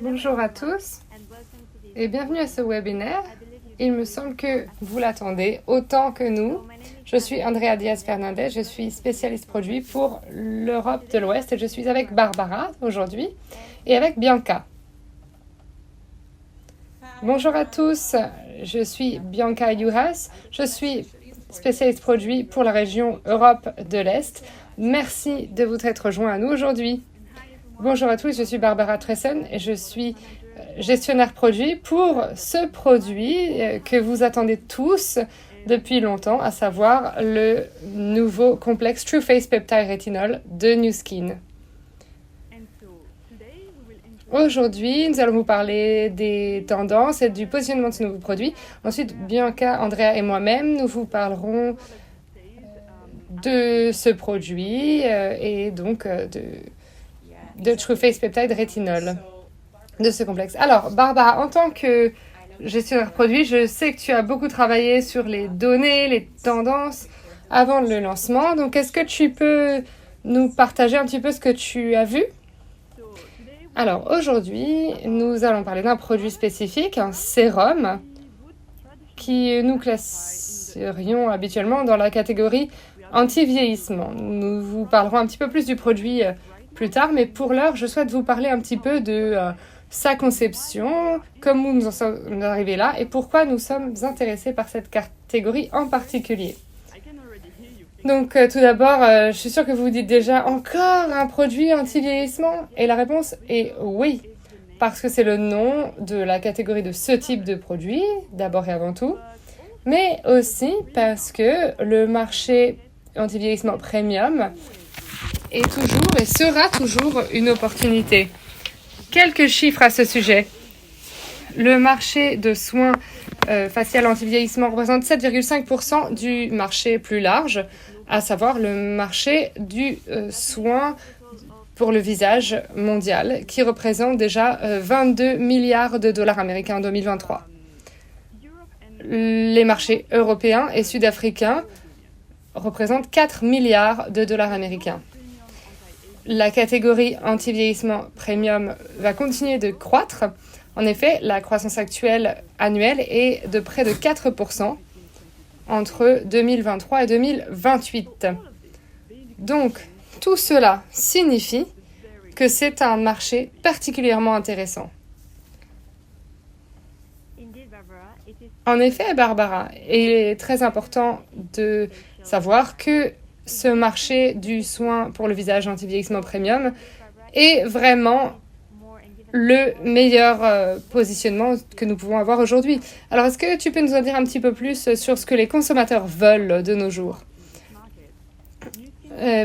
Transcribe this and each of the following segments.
Bonjour à tous et bienvenue à ce webinaire. Il me semble que vous l'attendez autant que nous. Je suis Andrea Diaz-Fernandez, je suis spécialiste produit pour l'Europe de l'Ouest et je suis avec Barbara aujourd'hui et avec Bianca. Bonjour à tous, je suis Bianca Juhas, je suis spécialiste produit pour la région Europe de l'Est. Merci de vous être rejoints à nous aujourd'hui. Bonjour à tous, je suis Barbara Tressen et je suis gestionnaire produit pour ce produit que vous attendez tous depuis longtemps, à savoir le nouveau complexe True Face Peptide Retinol de Nu Skin. Aujourd'hui, nous allons vous parler des tendances et du positionnement de ce nouveau produit. Ensuite, Bianca, Andrea et moi-même, nous vous parlerons de ce produit et donc de True Face Peptide Retinol, de ce complexe. Alors, Barbara, en tant que gestionnaire produit, je sais que tu as beaucoup travaillé sur les données, les tendances avant le lancement. Donc, est-ce que tu peux nous partager un petit peu ce que tu as vu? Alors, aujourd'hui, nous allons parler d'un produit spécifique, un sérum, qui nous classerions habituellement dans la catégorie anti-vieillissement. Nous vous parlerons un petit peu plus du produit plus tard, mais pour l'heure, je souhaite vous parler un petit peu de sa conception, comment nous en sommes arrivés là et pourquoi nous sommes intéressés par cette catégorie en particulier. Donc tout d'abord, je suis sûre que vous vous dites déjà encore un produit anti-vieillissement et la réponse est oui, parce que c'est le nom de la catégorie de ce type de produit, d'abord et avant tout, mais aussi parce que le marché anti-vieillissement premium est toujours et sera toujours une opportunité. Quelques chiffres à ce sujet. Le marché de soins facial anti-vieillissement représente 7,5% du marché plus large, à savoir le marché du soin pour le visage mondial, qui représente déjà 22 milliards de dollars américains en 2023. Les marchés européens et sud-africains représentent 4 milliards de dollars américains. La catégorie anti-vieillissement premium va continuer de croître. En effet, la croissance actuelle annuelle est de près de 4% entre 2023 et 2028. Donc, tout cela signifie que c'est un marché particulièrement intéressant. En effet, Barbara, il est très important de savoir que ce marché du soin pour le visage anti-vieillissement premium est vraiment le meilleur positionnement que nous pouvons avoir aujourd'hui. Alors, est-ce que tu peux nous en dire un petit peu plus sur ce que les consommateurs veulent de nos jours?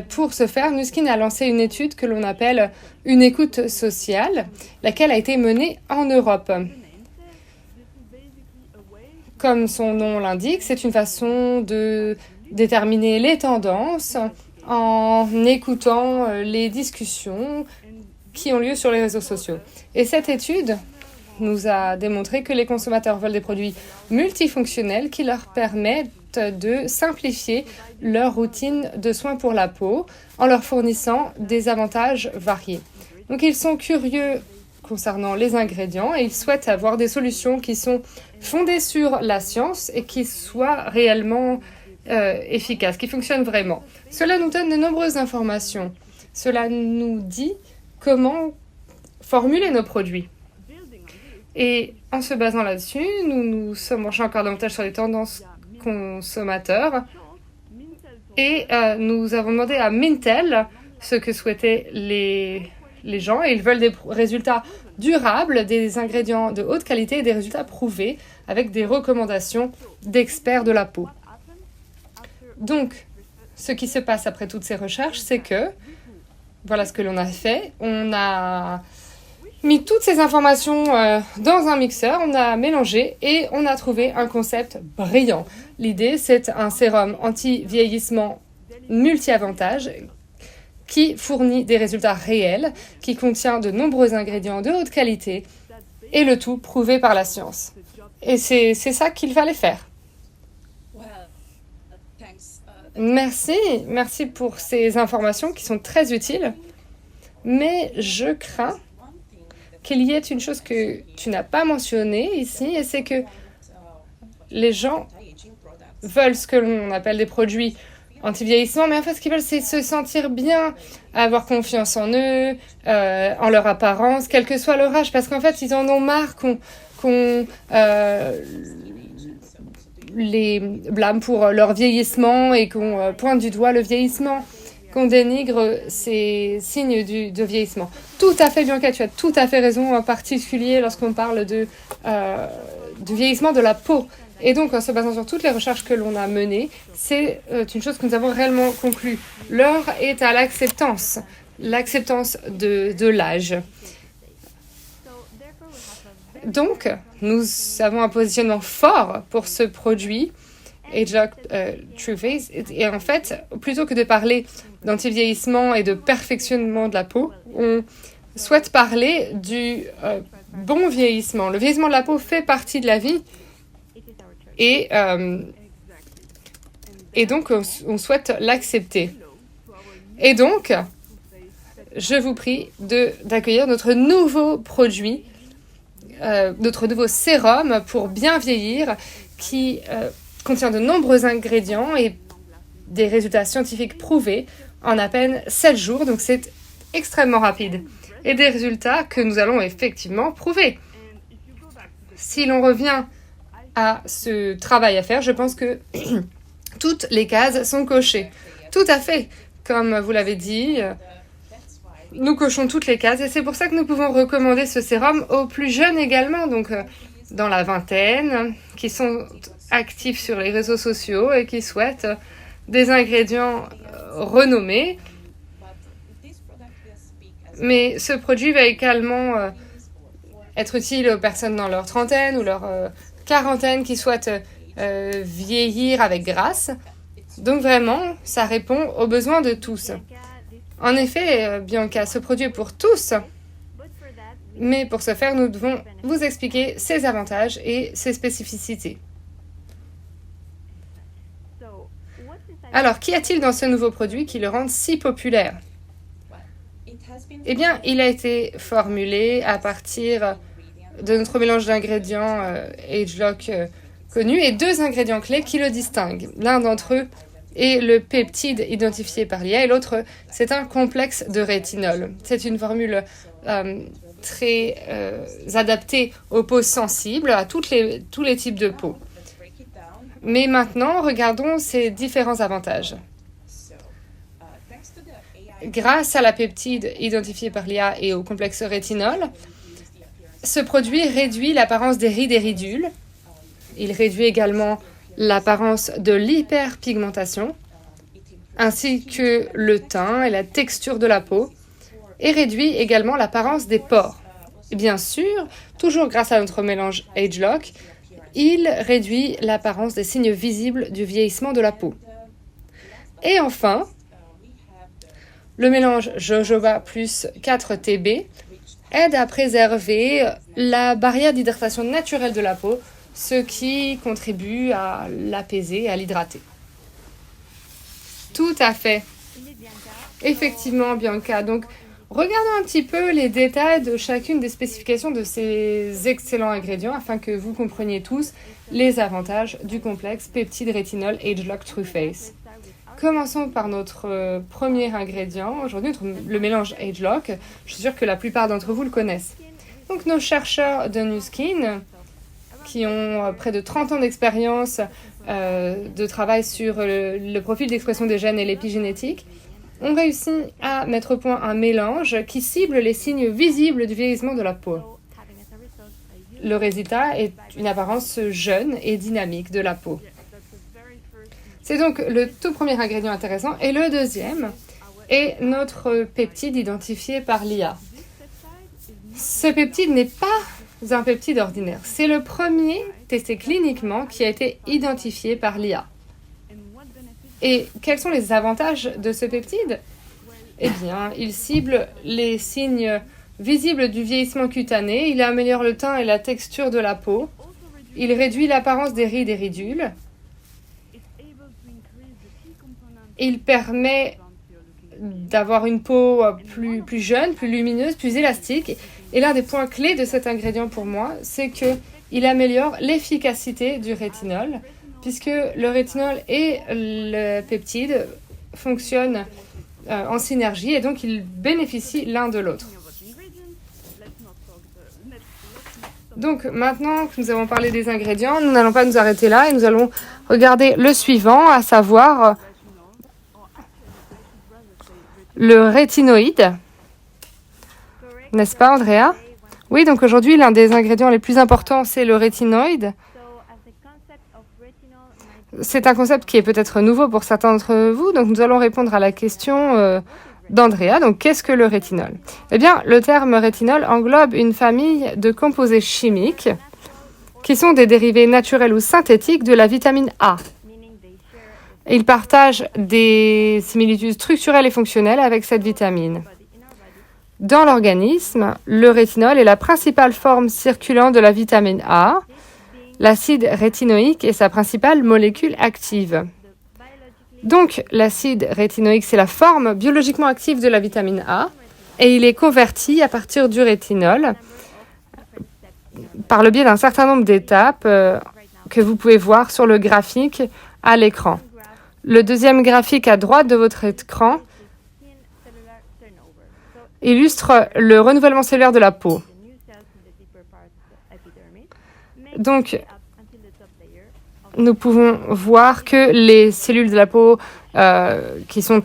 Pour ce faire, Nu Skin a lancé une étude que l'on appelle une écoute sociale, laquelle a été menée en Europe. Comme son nom l'indique, c'est une façon de déterminer les tendances en écoutant les discussions qui ont lieu sur les réseaux sociaux. Et cette étude nous a démontré que les consommateurs veulent des produits multifonctionnels qui leur permettent de simplifier leur routine de soins pour la peau en leur fournissant des avantages variés. Donc ils sont curieux concernant les ingrédients et ils souhaitent avoir des solutions qui sont fondées sur la science et qui soient réellement efficaces, qui fonctionnent vraiment. Cela nous donne de nombreuses informations. Cela nous dit comment formuler nos produits. Et en se basant là-dessus, nous nous sommes penchés encore davantage sur les tendances consommateurs et nous avons demandé à Mintel ce que souhaitaient les gens et ils veulent des résultats durables, des ingrédients de haute qualité et des résultats prouvés avec des recommandations d'experts de la peau. Donc, ce qui se passe après toutes ces recherches, c'est que, voilà ce que l'on a fait, on a mis toutes ces informations dans un mixeur, on a mélangé et on a trouvé un concept brillant. L'idée, c'est un sérum anti-vieillissement multi-avantages qui fournit des résultats réels, qui contient de nombreux ingrédients de haute qualité et le tout prouvé par la science. Et c'est ça qu'il fallait faire. Merci pour ces informations qui sont très utiles, mais je crains qu'il y ait une chose que tu n'as pas mentionnée ici, et c'est que les gens veulent ce que l'on appelle des produits anti-vieillissement, mais en fait, ce qu'ils veulent, c'est se sentir bien, avoir confiance en eux, en leur apparence, quel que soit leur âge, parce qu'en fait, ils en ont marre qu'on les blâme pour leur vieillissement et qu'on pointe du doigt le vieillissement, qu'on dénigre ces signes de vieillissement. Tout à fait, Bianca, tu as tout à fait raison, en particulier lorsqu'on parle du vieillissement de la peau. Et donc, en se basant sur toutes les recherches que l'on a menées, c'est une chose que nous avons réellement conclue. L'heure est à l'acceptance de l'âge. Donc, nous avons un positionnement fort pour ce produit, ageLOC True Face. Et en fait, plutôt que de parler d'anti-vieillissement et de perfectionnement de la peau, on souhaite parler du bon vieillissement. Le vieillissement de la peau fait partie de la vie. Et donc, on souhaite l'accepter. Et donc, je vous prie d'accueillir notre nouveau produit, notre nouveau sérum pour bien vieillir, qui contient de nombreux ingrédients et des résultats scientifiques prouvés en à peine 7 jours. Donc, c'est extrêmement rapide. Et des résultats que nous allons effectivement prouver. Si l'on revient à ce travail à faire, je pense que toutes les cases sont cochées. Tout à fait. Comme vous l'avez dit, nous cochons toutes les cases et c'est pour ça que nous pouvons recommander ce sérum aux plus jeunes également, donc dans la vingtaine, qui sont actifs sur les réseaux sociaux et qui souhaitent des ingrédients renommés. Mais ce produit va également être utile aux personnes dans leur trentaine ou leur quarantaine qui souhaitent vieillir avec grâce. Donc vraiment, ça répond aux besoins de tous. En effet, Bianca, ce produit est pour tous. Mais pour ce faire, nous devons vous expliquer ses avantages et ses spécificités. Alors, qu'y a-t-il dans ce nouveau produit qui le rend si populaire? Eh bien, il a été formulé à partir de notre mélange d'ingrédients ageLOC connu et 2 ingrédients clés qui le distinguent. L'un d'entre eux est le peptide identifié par l'IA et l'autre, c'est un complexe de rétinol. C'est une formule très adaptée aux peaux sensibles, à tous les types de peau. Mais maintenant, regardons ces différents avantages. Grâce à la peptide identifiée par l'IA et au complexe rétinol, ce produit réduit l'apparence des rides et ridules. Il réduit également l'apparence de l'hyperpigmentation, ainsi que le teint et la texture de la peau, et réduit également l'apparence des pores. Et bien sûr, toujours grâce à notre mélange ageLOC, il réduit l'apparence des signes visibles du vieillissement de la peau. Et enfin, le mélange jojoba plus 4-TB aide à préserver la barrière d'hydratation naturelle de la peau, ce qui contribue à l'apaiser, à l'hydrater. Tout à fait. Effectivement, Bianca. Donc, regardons un petit peu les détails de chacune des spécifications de ces excellents ingrédients afin que vous compreniez tous les avantages du complexe peptide rétinol ageLOC True Face. Commençons par notre premier ingrédient. Aujourd'hui, le mélange ageLOC. Je suis sûre que la plupart d'entre vous le connaissent. Donc, nos chercheurs de Nu Skin, qui ont près de 30 ans d'expérience de travail sur le profil d'expression des gènes et l'épigénétique, ont réussi à mettre au point un mélange qui cible les signes visibles du vieillissement de la peau. Le résultat est une apparence jeune et dynamique de la peau. C'est donc le tout premier ingrédient intéressant. Et le deuxième est notre peptide identifié par l'IA. Ce peptide n'est pas un peptide ordinaire. C'est le premier testé cliniquement qui a été identifié par l'IA. Et quels sont les avantages de ce peptide? Eh bien, il cible les signes visibles du vieillissement cutané, il améliore le teint et la texture de la peau, il réduit l'apparence des rides et ridules, il permet d'avoir une peau plus jeune, plus lumineuse, plus élastique, Et l'un des points clés de cet ingrédient pour moi, c'est qu'il améliore l'efficacité du rétinol, puisque le rétinol et le peptide fonctionnent en synergie et donc ils bénéficient l'un de l'autre. Donc maintenant que nous avons parlé des ingrédients, nous n'allons pas nous arrêter là et nous allons regarder le suivant, à savoir le rétinoïde. N'est-ce pas, Andrea? Oui, donc aujourd'hui, l'un des ingrédients les plus importants, c'est le rétinoïde. C'est un concept qui est peut-être nouveau pour certains d'entre vous, donc nous allons répondre à la question d'Andrea. Donc, qu'est-ce que le rétinol? Eh bien, le terme rétinol englobe une famille de composés chimiques qui sont des dérivés naturels ou synthétiques de la vitamine A. Ils partagent des similitudes structurelles et fonctionnelles avec cette vitamine. Dans l'organisme, le rétinol est la principale forme circulant de la vitamine A. L'acide rétinoïque est sa principale molécule active. Donc, l'acide rétinoïque, c'est la forme biologiquement active de la vitamine A et il est converti à partir du rétinol par le biais d'un certain nombre d'étapes que vous pouvez voir sur le graphique à l'écran. Le deuxième graphique à droite de votre écran illustre le renouvellement cellulaire de la peau. Donc, nous pouvons voir que les cellules de la peau qui sont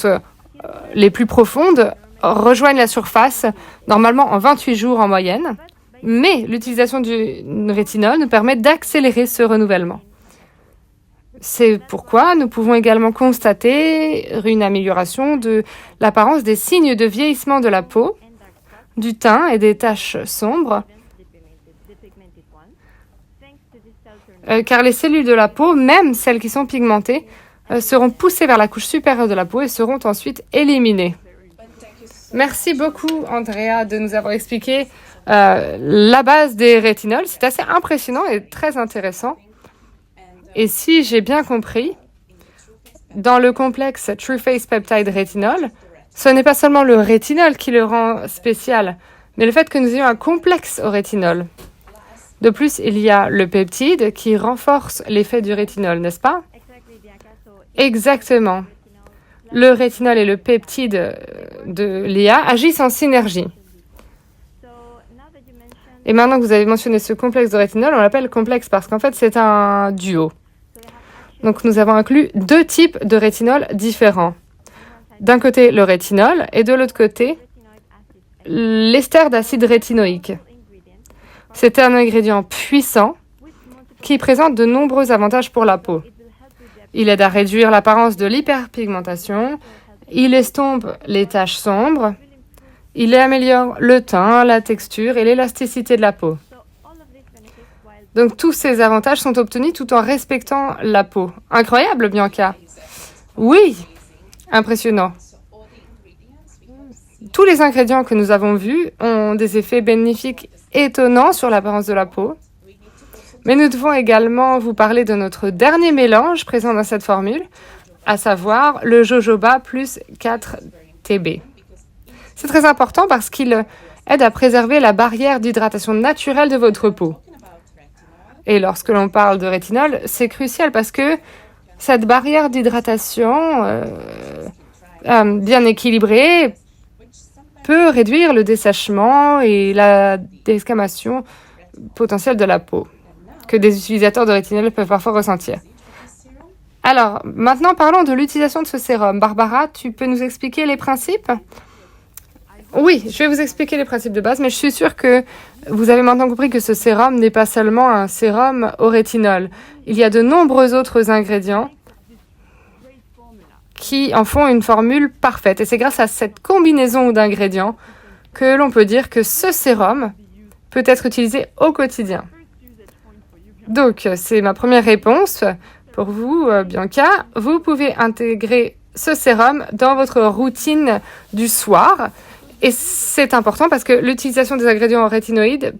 les plus profondes rejoignent la surface normalement en 28 jours en moyenne, mais l'utilisation du rétinol nous permet d'accélérer ce renouvellement. C'est pourquoi nous pouvons également constater une amélioration de l'apparence des signes de vieillissement de la peau, du teint et des taches sombres, car les cellules de la peau, même celles qui sont pigmentées, seront poussées vers la couche supérieure de la peau et seront ensuite éliminées. Merci beaucoup, Andrea, de nous avoir expliqué la base des rétinols. C'est assez impressionnant et très intéressant. Et si j'ai bien compris, dans le complexe Trueface Peptide Rétinol, ce n'est pas seulement le rétinol qui le rend spécial, mais le fait que nous ayons un complexe au rétinol. De plus, il y a le peptide qui renforce l'effet du rétinol, n'est-ce pas? Exactement. Le rétinol et le peptide de l'IA agissent en synergie. Et maintenant que vous avez mentionné ce complexe de rétinol, on l'appelle complexe parce qu'en fait, c'est un duo. Donc, nous avons inclus deux types de rétinol différents. D'un côté, le rétinol et de l'autre côté, l'ester d'acide rétinoïque. C'est un ingrédient puissant qui présente de nombreux avantages pour la peau. Il aide à réduire l'apparence de l'hyperpigmentation, il estompe les taches sombres, il améliore le teint, la texture et l'élasticité de la peau. Donc tous ces avantages sont obtenus tout en respectant la peau. Incroyable, Bianca. Oui, impressionnant. Tous les ingrédients que nous avons vus ont des effets bénéfiques étonnants sur l'apparence de la peau. Mais nous devons également vous parler de notre dernier mélange présent dans cette formule, à savoir le jojoba plus 4-TB. C'est très important parce qu'il aide à préserver la barrière d'hydratation naturelle de votre peau. Et lorsque l'on parle de rétinol, c'est crucial parce que cette barrière d'hydratation bien équilibrée peut réduire le dessèchement et la desquamation potentielle de la peau que des utilisateurs de rétinol peuvent parfois ressentir. Alors, maintenant parlons de l'utilisation de ce sérum. Barbara, tu peux nous expliquer les principes? Oui, je vais vous expliquer les principes de base, mais je suis sûre que vous avez maintenant compris que ce sérum n'est pas seulement un sérum au rétinol. Il y a de nombreux autres ingrédients qui en font une formule parfaite. Et c'est grâce à cette combinaison d'ingrédients que l'on peut dire que ce sérum peut être utilisé au quotidien. Donc, c'est ma première réponse pour vous, Bianca. Vous pouvez intégrer ce sérum dans votre routine du soir. Et c'est important parce que l'utilisation des ingrédients rétinoïdes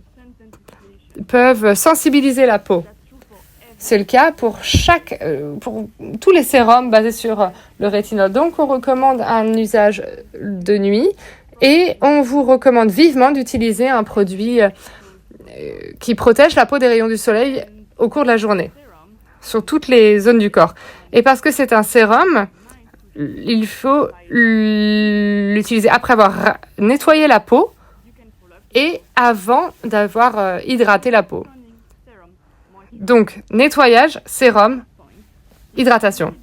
peuvent sensibiliser la peau. C'est le cas pour tous les sérums basés sur le rétinol. Donc, on recommande un usage de nuit Et on vous recommande vivement d'utiliser un produit qui protège la peau des rayons du soleil au cours de la journée, sur toutes les zones du corps. Et parce que c'est un sérum, il faut l'utiliser après avoir nettoyé la peau et avant d'avoir hydraté la peau. Donc, nettoyage, sérum, hydratation.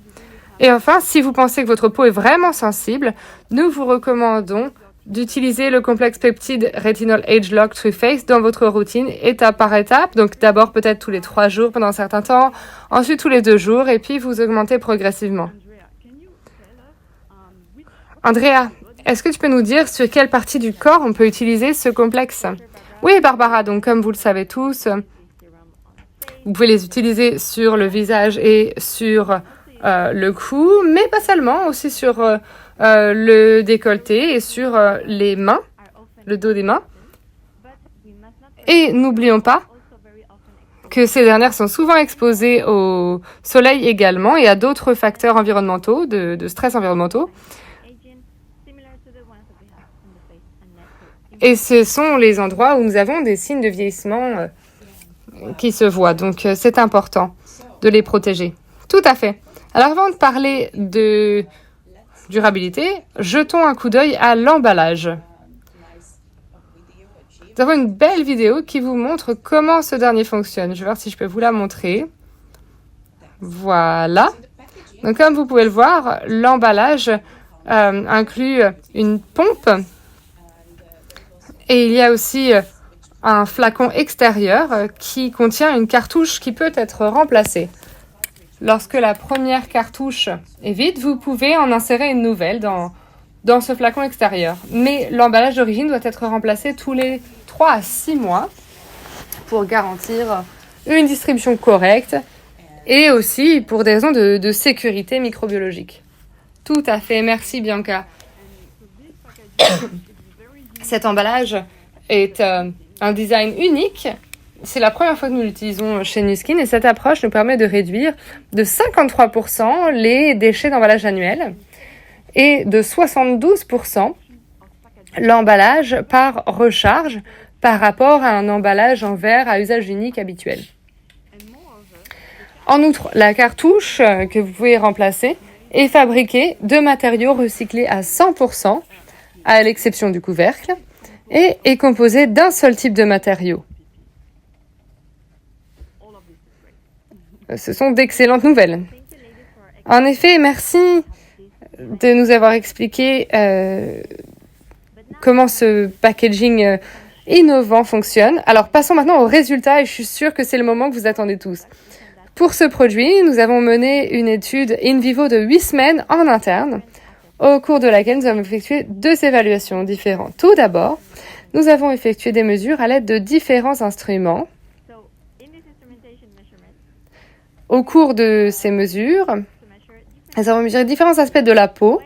Et enfin, si vous pensez que votre peau est vraiment sensible, nous vous recommandons d'utiliser le complexe peptide Retinol Age Lock True Face dans votre routine, étape par étape. Donc d'abord peut-être tous les 3 jours pendant un certain temps, ensuite tous les 2 jours, et puis vous augmentez progressivement. Andrea, est-ce que tu peux nous dire sur quelle partie du corps on peut utiliser ce complexe? Oui, Barbara, donc comme vous le savez tous, vous pouvez les utiliser sur le visage et sur le cou, mais pas seulement, aussi sur le décolleté et sur les mains, le dos des mains. Et n'oublions pas que ces dernières sont souvent exposées au soleil également et à d'autres facteurs environnementaux, de stress environnementaux. Et ce sont les endroits où nous avons des signes de vieillissement qui se voient. Donc, c'est important de les protéger. Tout à fait. Alors, avant de parler de durabilité, jetons un coup d'œil à l'emballage. Nous avons une belle vidéo qui vous montre comment ce dernier fonctionne. Je vais voir si je peux vous la montrer. Voilà. Donc, comme vous pouvez le voir, l'emballage inclut une pompe. Et il y a aussi un flacon extérieur qui contient une cartouche qui peut être remplacée. Lorsque la première cartouche est vide, vous pouvez en insérer une nouvelle dans ce flacon extérieur. Mais l'emballage d'origine doit être remplacé tous les 3 à 6 mois pour garantir une distribution correcte et aussi pour des raisons de sécurité microbiologique. Tout à fait, merci Bianca. Cet emballage est un design unique. C'est la première fois que nous l'utilisons chez Nu Skin et cette approche nous permet de réduire de 53% les déchets d'emballage annuels et de 72% l'emballage par recharge par rapport à un emballage en verre à usage unique habituel. En outre, la cartouche que vous pouvez remplacer est fabriquée de matériaux recyclés à 100%, à l'exception du couvercle, et est composée d'un seul type de matériaux. Ce sont d'excellentes nouvelles. En effet, merci de nous avoir expliqué comment ce packaging innovant fonctionne. Alors, passons maintenant aux résultats et je suis sûre que c'est le moment que vous attendez tous. Pour ce produit, nous avons mené une étude in vivo de 8 semaines en interne, au cours de laquelle nous avons effectué 2 évaluations différentes. Tout d'abord, nous avons effectué des mesures à l'aide de différents instruments. Au cours de ces mesures, nous avons mesuré différents aspects de la peau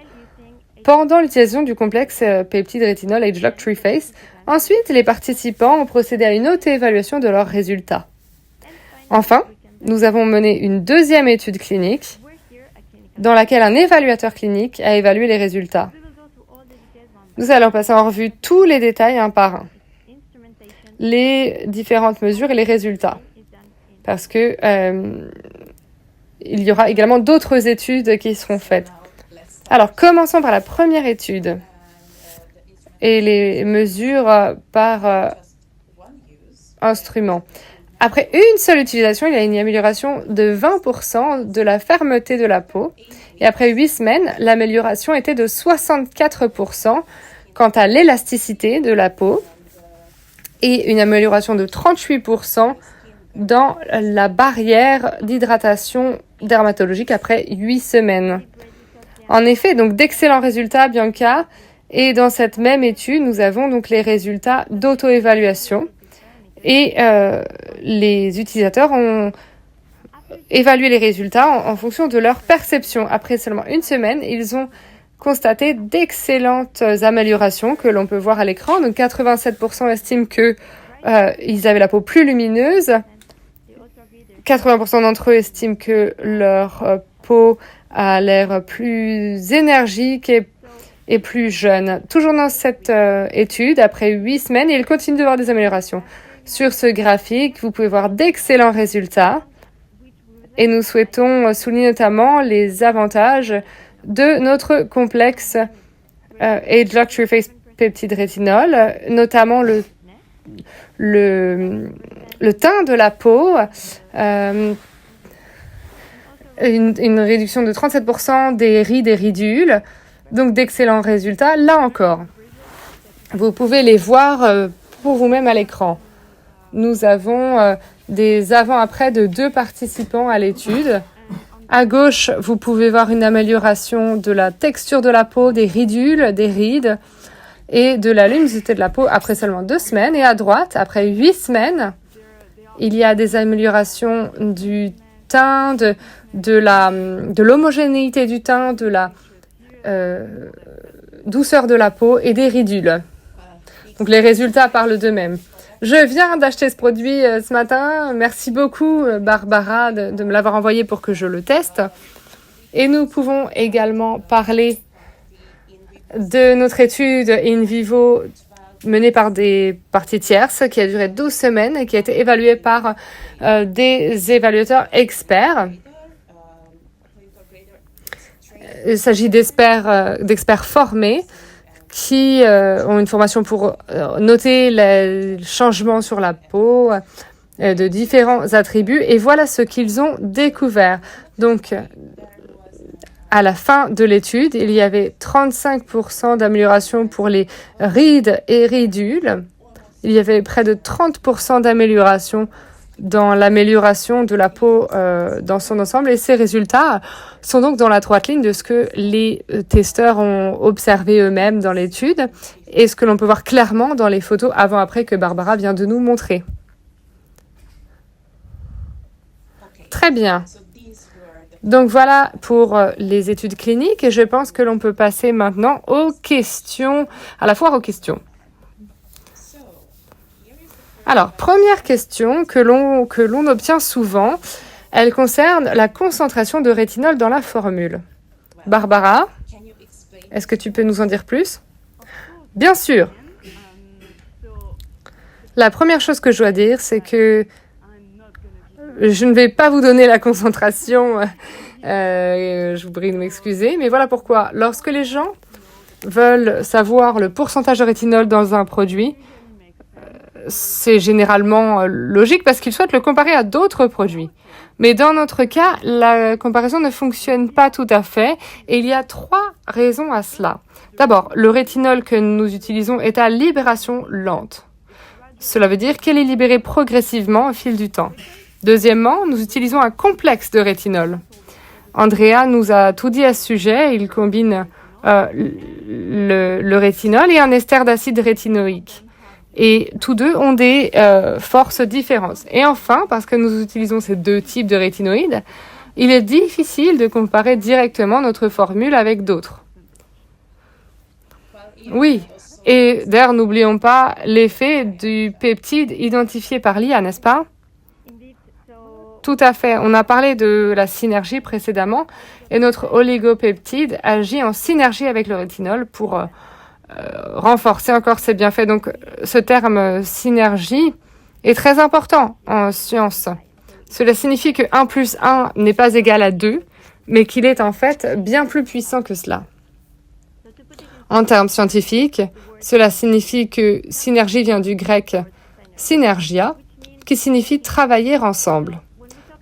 pendant l'utilisation du complexe peptide Retinol Age Lock True Face. Ensuite, les participants ont procédé à une autre évaluation de leurs résultats. Enfin, nous avons mené une 2e étude clinique dans laquelle un évaluateur clinique a évalué les résultats. Nous allons passer en revue tous les détails un par un, les différentes mesures et les résultats, parce que il y aura également d'autres études qui seront faites. Alors, commençons par la première étude et les mesures par instrument. Après une seule utilisation, il y a une amélioration de 20% de la fermeté de la peau. Et après 8 semaines, l'amélioration était de 64% quant à l'élasticité de la peau et une amélioration de 38% dans la barrière d'hydratation dermatologique après 8 semaines. En effet, donc d'excellents résultats, Bianca. Et dans cette même étude, nous avons donc les résultats d'auto-évaluation. Et les utilisateurs ont évalué les résultats en fonction de leur perception. Après seulement 1 semaine, ils ont constaté d'excellentes améliorations que l'on peut voir à l'écran. Donc 87% estiment que ils avaient la peau plus lumineuse. 80% d'entre eux estiment que leur peau a l'air plus énergique et et plus jeunes. Toujours dans cette étude, après 8 semaines, il continue de voir des améliorations. Sur ce graphique, vous pouvez voir d'excellents résultats et nous souhaitons souligner notamment les avantages de notre complexe Age-Lock True-Face peptide rétinol, notamment le teint de la peau, une réduction de 37% des rides et ridules, donc d'excellents résultats. Là encore, vous pouvez les voir pour vous-même à l'écran. Nous avons des avant-après de 2 participants à l'étude. À gauche, vous pouvez voir une amélioration de la texture de la peau, des ridules, des rides et de la luminosité de la peau après seulement 2 semaines. Et à droite, après 8 semaines, il y a des améliorations du teint, de l'homogénéité du teint, de la douceur de la peau et des ridules. Donc les résultats parlent d'eux-mêmes. Je viens d'acheter ce produit ce matin. Merci beaucoup, Barbara, de me l'avoir envoyé pour que je le teste. Et nous pouvons également parler de notre étude in vivo menée par des parties tierces qui a duré 12 semaines et qui a été évaluée par des évaluateurs experts. Il s'agit d'experts formés qui ont une formation pour noter les changements sur la peau de différents attributs. Et voilà ce qu'ils ont découvert. Donc, à la fin de l'étude, il y avait 35% d'amélioration pour les rides et ridules. Il y avait près de 30% d'amélioration dans l'amélioration de la peau dans son ensemble. Et ces résultats sont donc dans la droite ligne de ce que les testeurs ont observé eux-mêmes dans l'étude et ce que l'on peut voir clairement dans les photos avant-après que Barbara vient de nous montrer. Très bien. Donc voilà pour les études cliniques et je pense que l'on peut passer maintenant aux questions, à la foire aux questions. Alors, première question que l'on obtient souvent, elle concerne la concentration de rétinol dans la formule. Barbara, est-ce que tu peux nous en dire plus? Bien sûr. La première chose que je dois dire, c'est que je ne vais pas vous donner la concentration, je vous prie de m'excuser, mais voilà pourquoi. Lorsque les gens veulent savoir le pourcentage de rétinol dans un produit, c'est généralement logique parce qu'ils souhaitent le comparer à d'autres produits. Mais dans notre cas, la comparaison ne fonctionne pas tout à fait et il y a 3 raisons à cela. D'abord, le rétinol que nous utilisons est à libération lente. Cela veut dire qu'elle est libérée progressivement au fil du temps. Deuxièmement, nous utilisons un complexe de rétinol. Andrea nous a tout dit à ce sujet. Il combine le rétinol et un ester d'acide rétinoïque. Et tous deux ont des forces différentes. Et enfin, parce que nous utilisons ces 2 types de rétinoïdes, il est difficile de comparer directement notre formule avec d'autres. Oui, et d'ailleurs, n'oublions pas l'effet du peptide identifié par l'IA, n'est-ce pas? Tout à fait. On a parlé de la synergie précédemment, et notre oligopeptide agit en synergie avec le rétinol pour renforcer encore ses bienfaits. Donc, ce terme synergie est très important en science. Cela signifie que 1 plus 1 n'est pas égal à 2, mais qu'il est en fait bien plus puissant que cela. En termes scientifiques, cela signifie que synergie vient du grec synergia, qui signifie travailler ensemble.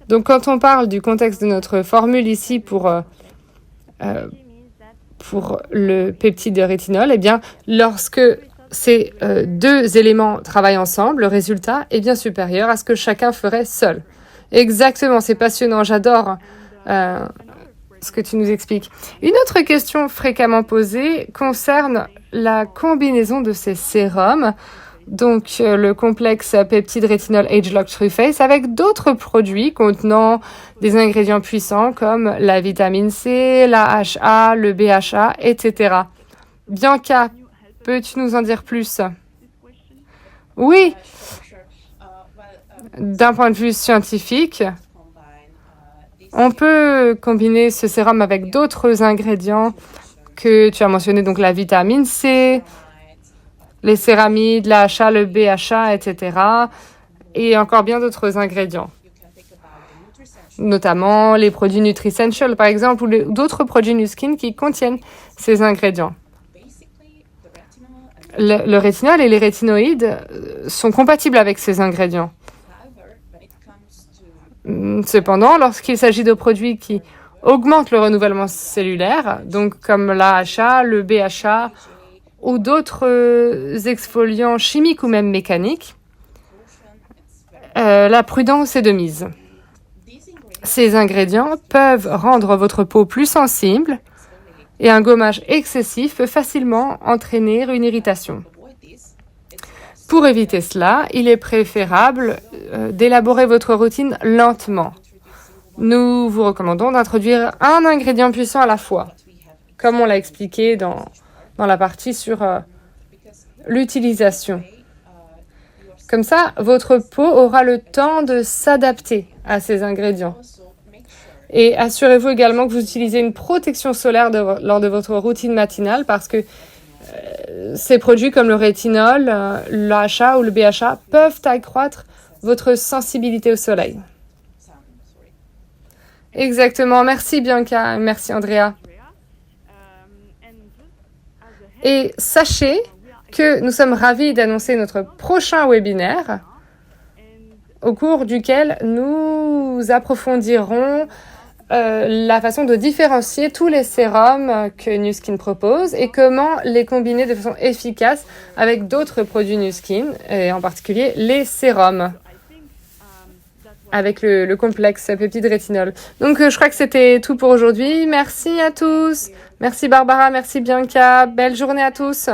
Donc, quand on parle du contexte de notre formule ici pour le peptide de rétinol, eh bien, lorsque ces 2 éléments travaillent ensemble, le résultat est bien supérieur à ce que chacun ferait seul. Exactement, c'est passionnant, j'adore ce que tu nous expliques. Une autre question fréquemment posée concerne la combinaison de ces sérums, donc le complexe peptide rétinol Age-Lock True-Face, avec d'autres produits contenant des ingrédients puissants comme la vitamine C, l'AHA, le BHA, etc. Bianca, peux-tu nous en dire plus? Oui, d'un point de vue scientifique, on peut combiner ce sérum avec d'autres ingrédients que tu as mentionné donc la vitamine C, les céramides, l'AHA, le BHA, etc. Et encore bien d'autres ingrédients, notamment les produits NutriSential par exemple, ou d'autres produits NuSkin qui contiennent ces ingrédients. Le rétinol et les rétinoïdes sont compatibles avec ces ingrédients. Cependant, lorsqu'il s'agit de produits qui augmentent le renouvellement cellulaire, donc comme l'AHA, le BHA ou d'autres exfoliants chimiques ou même mécaniques, la prudence est de mise. Ces ingrédients peuvent rendre votre peau plus sensible et un gommage excessif peut facilement entraîner une irritation. Pour éviter cela, il est préférable d'élaborer votre routine lentement. Nous vous recommandons d'introduire un ingrédient puissant à la fois, comme on l'a expliqué dans la partie sur l'utilisation. Comme ça, votre peau aura le temps de s'adapter à ces ingrédients. Et assurez-vous également que vous utilisez une protection solaire lors de votre routine matinale parce que ces produits comme le rétinol, l'AHA ou le BHA peuvent accroître votre sensibilité au soleil. Exactement. Merci Bianca. Merci Andrea. Et sachez que nous sommes ravis d'annoncer notre prochain webinaire au cours duquel nous approfondirons la façon de différencier tous les sérums que NuSkin propose et comment les combiner de façon efficace avec d'autres produits NuSkin, et en particulier les sérums avec le complexe peptide rétinol. Donc je crois que c'était tout pour aujourd'hui. Merci à tous. Merci Barbara, merci Bianca. Belle journée à tous.